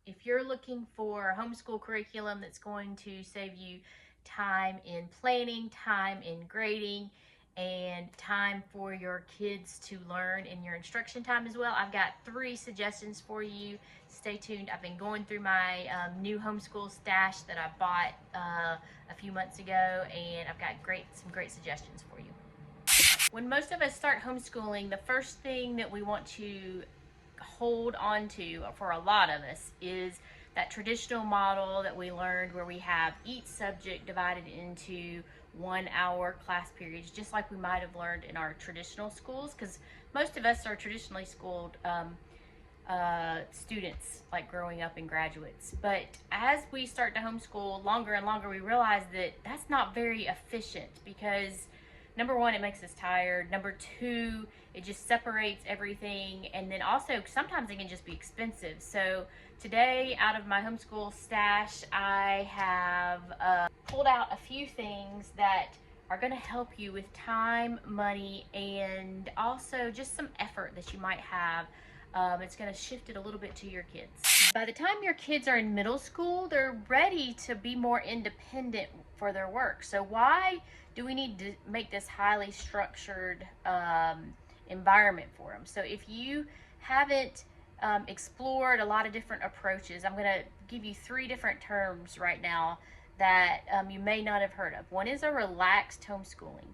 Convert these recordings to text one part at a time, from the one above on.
If you're looking for a homeschool curriculum that's going to save you time in planning, time in grading, and time for your kids to learn in your instruction time as well, I've got 3 suggestions for you. Stay tuned. I've been going through my new homeschool stash that I bought a few months ago, and I've got some great suggestions for you. When most of us start homeschooling, the first thing that we want to hold on to for a lot of us is that traditional model that we learned where we have each subject divided into 1-hour class periods, just like we might have learned in our traditional schools, because most of us are traditionally schooled students, like growing up and graduates. But as we start to homeschool longer and longer, we realize that that's not very efficient, because number 1, it makes us tired. Number 2, it just separates everything. And then also, sometimes it can just be expensive. So today, out of my homeschool stash, I have pulled out a few things that are going to help you with time, money, and also just some effort that you might have. It's going to shift it a little bit to your kids. By the time your kids are in middle school, they're ready to be more independent for their work. So why do we need to make this highly structured environment for them? So if you haven't explored a lot of different approaches, I'm going to give you 3 different terms right now that you may not have heard of. One is a relaxed homeschooling.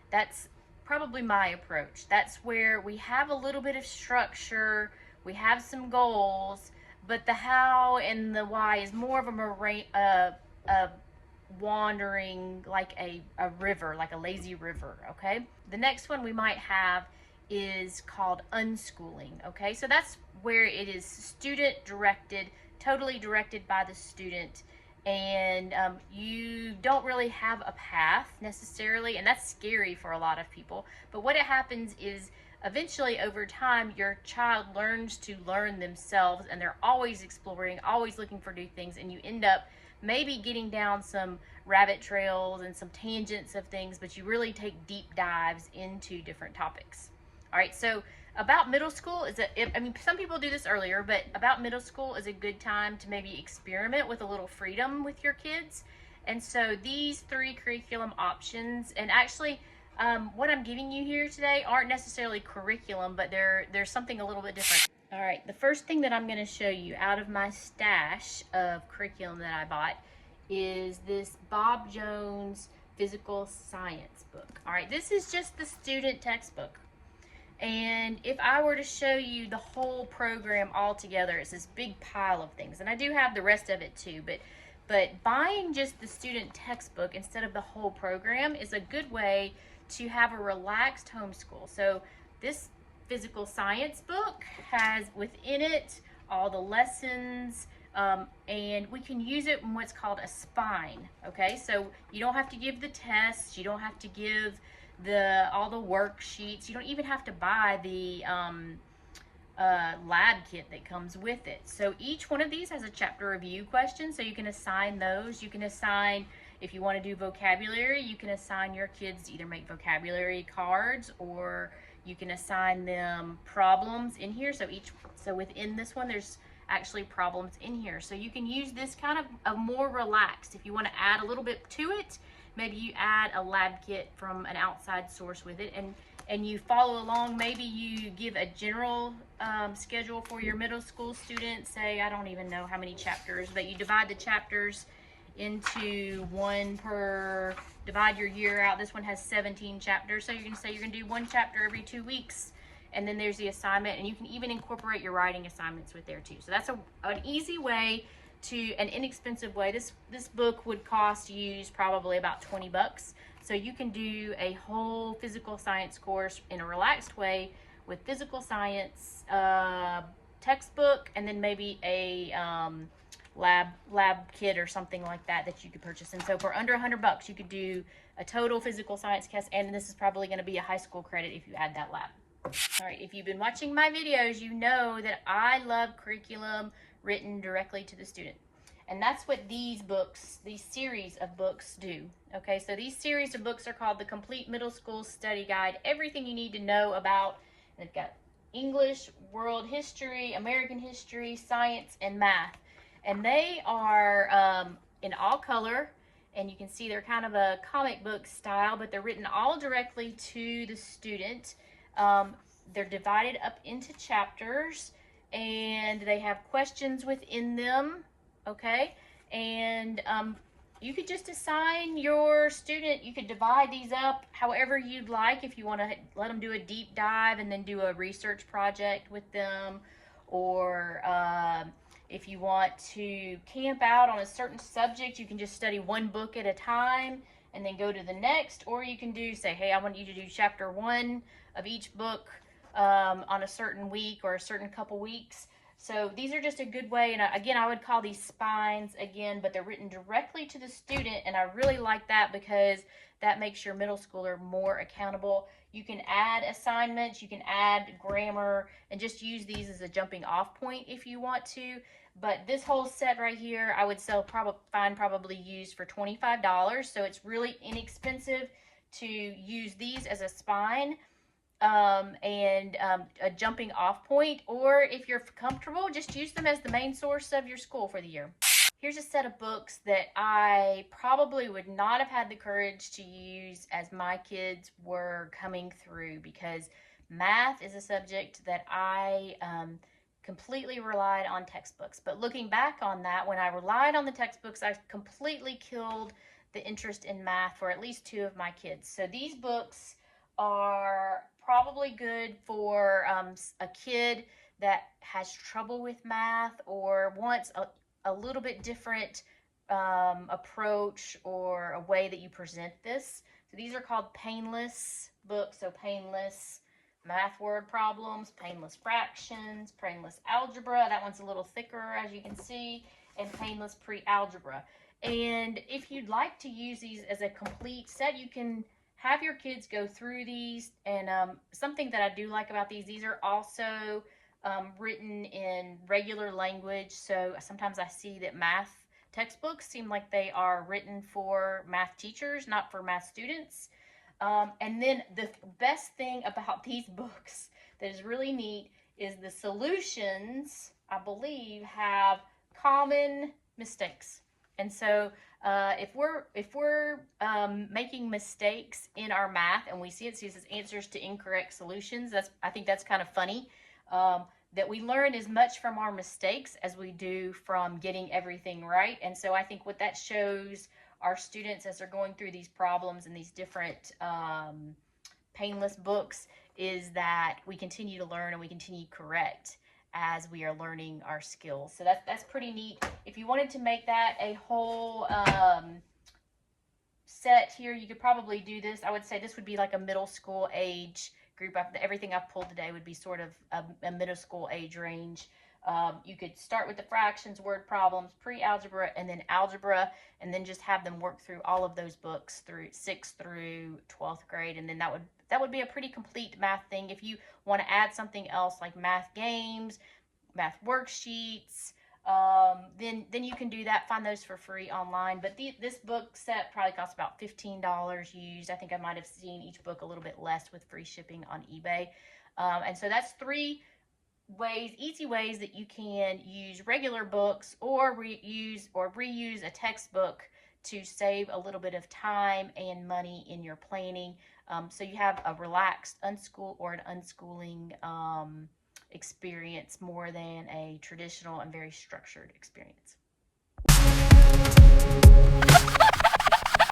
That's probably my approach. That's where we have a little bit of structure, we have some goals, but the how and the why is more of a wandering, like a river, like a lazy river, okay? The next one we might have is called unschooling, okay? So that's where it is student directed, totally directed by the student, and you don't really have a path necessarily, and that's scary for a lot of people. But what happens is eventually over time your child learns to learn themselves, and they're always exploring, always looking for new things, and you end up maybe getting down some rabbit trails and some tangents of things, but you really take deep dives into different topics. All right, so about middle school some people do this earlier, but about middle school is a good time to maybe experiment with a little freedom with your kids. And so these 3 curriculum options, and actually what I'm giving you here today aren't necessarily curriculum, but there's something a little bit different. All right, the first thing that I'm going to show you out of my stash of curriculum that I bought is this Bob Jones physical science book. All right, this is just the student textbook. And if I were to show you the whole program all together, it's this big pile of things. And I do have the rest of it too, but buying just the student textbook instead of the whole program is a good way to have a relaxed homeschool. So this physical science book has within it all the lessons, and we can use it in what's called a spine, okay? So you don't have to give the tests, you don't have to give all the worksheets, you don't even have to buy the lab kit that comes with it. So each one of these has a chapter review question, so you can assign those. You can assign, if you want to do vocabulary, you can assign your kids to either make vocabulary cards, or you can assign them problems in here. So within this one, there's actually problems in here. So you can use this kind of a more relaxed. If you want to add a little bit to it, maybe you add a lab kit from an outside source with it, and you follow along. Maybe you give a general schedule for your middle school students. Say, I don't even know how many chapters, but you divide the chapters into divide your year out. This one has 17 chapters, so you're going to say you're going to do 1 chapter every 2 weeks, and then there's the assignment, and you can even incorporate your writing assignments with there too. So that's an easy way, an inexpensive way. This book would cost you probably about 20 bucks. So you can do a whole physical science course in a relaxed way with physical science textbook, and then maybe a lab kit or something like that you could purchase. And so for under 100 bucks, you could do a total physical science test, and this is probably going to be a high school credit if you add that lab. All right, if you've been watching my videos, you know that I love curriculum written directly to the student. And that's what these series of books do. Okay, so these series of books are called the Complete Middle School Study Guide. Everything you need to know about, they've got English, world history, American history, science, and math. And they are in all color, and you can see they're kind of a comic book style, but they're written all directly to the student. They're divided up into chapters, and they have questions within them, okay? And you could just assign your student, you could divide these up however you'd like. If you want to let them do a deep dive and then do a research project with them, or if you want to camp out on a certain subject, you can just study one book at a time and then go to the next. Or you can do, say, hey, I want you to do chapter 1 of each book on a certain week or a certain couple weeks. So these are just a good way, and again, I would call these spines again, but they're written directly to the student, and I really like that because that makes your middle schooler more accountable. You can add assignments, you can add grammar, and just use these as a jumping off point if you want to. But this whole set right here, I would find probably used for $25, so it's really inexpensive to use these as a spine. And a jumping off point, or if you're comfortable, just use them as the main source of your school for the year. Here's a set of books that I probably would not have had the courage to use as my kids were coming through, because math is a subject that I completely relied on textbooks. But looking back on that, when I relied on the textbooks, I completely killed the interest in math for at least 2 of my kids. So these books are probably good for a kid that has trouble with math or wants a little bit different approach or a way that you present this. So these are called Painless books. So Painless math word problems, Painless fractions, Painless algebra. That one's a little thicker, as you can see, and Painless pre-algebra. And if you'd like to use these as a complete set, you can have your kids go through these. And something that I do like about these are also written in regular language. So sometimes I see that math textbooks seem like they are written for math teachers, not for math students. And then the best thing about these books that is really neat is the solutions, I believe, have common mistakes. And so if we're making mistakes in our math and we see it says answers to incorrect solutions, I think that's kind of funny. That we learn as much from our mistakes as we do from getting everything right. And so I think what that shows our students as they're going through these problems and these different Painless books is that we continue to learn and we continue to correct as we are learning our skills. So that's pretty neat. If you wanted to make that a whole set here, you could probably do this. I would say this would be like a middle school age group. Everything I've pulled today would be sort of a middle school age range. You could start with the fractions, word problems, pre-algebra, and then algebra, and then just have them work through all of those books through 6th through 12th grade, and then that would be a pretty complete math thing. If you want to add something else like math games, math worksheets, then you can do that. Find those for free online. But this book set probably costs about $15 used. I think I might have seen each book a little bit less with free shipping on eBay. And so that's 3 easy ways that you can use regular books or reuse a textbook to save a little bit of time and money in your planning. So you have a relaxed unschool or an unschooling experience more than a traditional and very structured experience.